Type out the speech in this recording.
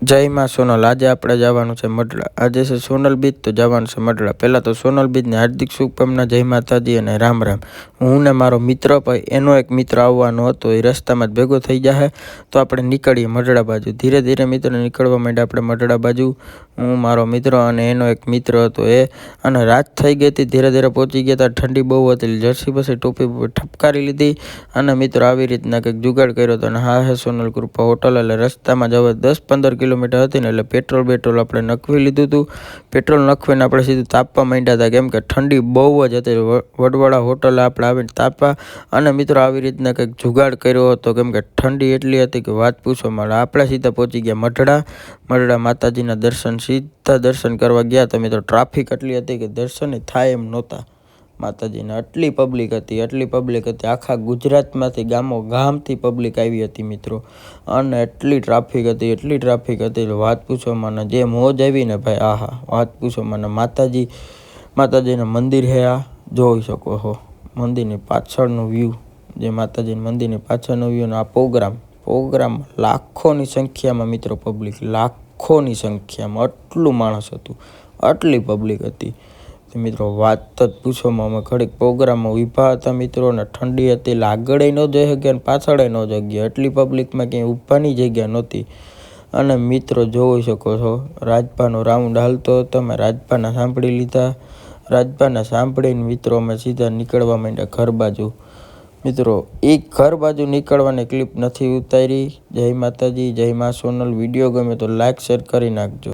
જય માં સોનલ। આજે આપણે જવાનું છે મઢડા। આજે છે સોનલ બીચ, તો જવાનું છે મઢડા। પહેલાં તો સોનલ બીચને હાર્દિક શુભકામના, જય માતાજી અને રામ રામ। હું ને મારો મિત્ર ભાઈ, એનો એક મિત્ર આવવાનો હતો, એ રસ્તામાં જ ભેગો થઈ જાય, તો આપણે નીકળીએ મઢડા બાજુ। ધીરે ધીરે મિત્ર નીકળવા માંડ્યા આપણે મઢડા બાજુ। હું, મારો મિત્ર અને એનો એક મિત્ર હતો એ, અને રાત થઈ ગઈ હતી। ધીરે ધીરે પહોંચી ગયા હતા, ઠંડી બહુ હતી, જર્સી પછી ટોપી ઠપકારી લીધી, અને મિત્રો આવી રીતના કંઈક જુગાડ કર્યો હતો। અને હા હે સોનલ કૃપા હોટલ, એટલે રસ્તામાં જ હવે 10-15 કિલોમીટર હતી ને, એટલે પેટ્રોલ આપણે નખવી લીધું હતું। પેટ્રોલ નખવીને આપણે સીધું તાપવા માંડ્યા હતા, કેમ કે ઠંડી બહુ જ હતી। વડવાળા હોટલે આપણે આવીને તાપવા, અને મિત્રો આવી રીતના કંઈક જુગાડ કર્યો હતો, કેમ કે ઠંડી એટલી હતી કે વાત પૂછો માં। આપણે સીધા પહોંચી ગયા મઢડા માતાજીના દર્શન, સીધા દર્શન કરવા ગયા તો મિત્રો ટ્રાફિક એટલી હતી કે દર્શન થાય એમ નહોતા માતાજીના। એટલી પબ્લિક હતી, આખા ગુજરાતમાંથી ગામથી પબ્લિક આવી હતી મિત્રો, અને એટલી ટ્રાફિક હતી વાત પૂછો માં। જે મોજ આવી ને ભાઈ, આહા વાત પૂછો માં। માતાજીનું મંદિર છે, આ જોઈ શકો છો મંદિરની પાછળનું વ્યૂ, જે માતાજીના મંદિરની પાછળનો વ્યૂ, અને આ પ્રોગ્રામ લાખોની સંખ્યામાં મિત્રો પબ્લિક, લાખોની સંખ્યામાં આટલું માણસ હતું, આટલી પબ્લિક હતી મિત્રો વાત જ પૂછોમાં। અમે ઘડીક પ્રોગ્રામમાં ઊભા હતા મિત્રો, અને ઠંડી હતી, એટલે આગળ ન જઈ શક્યા અને પાછળ ન જઈ ગયા, એટલી પબ્લિકમાં ક્યાંય ઊભાની જગ્યા નહોતી। અને મિત્રો જોઈ શકો છો રાજભાનો રાઉન્ડ હાલતો હતો, મેં રાજભાના સાંભળી લીધા। રાજભાના સાંભળીને મિત્રો અમે સીધા નીકળવા માંડ્યા ઘર બાજુ। મિત્રો એ ઘર બાજુ નીકળવાની ક્લિપ નથી ઉતારી। જય માતાજી, જય માં સોનલ। વિડીયો ગમે તો લાઈક શેર કરી નાખજો।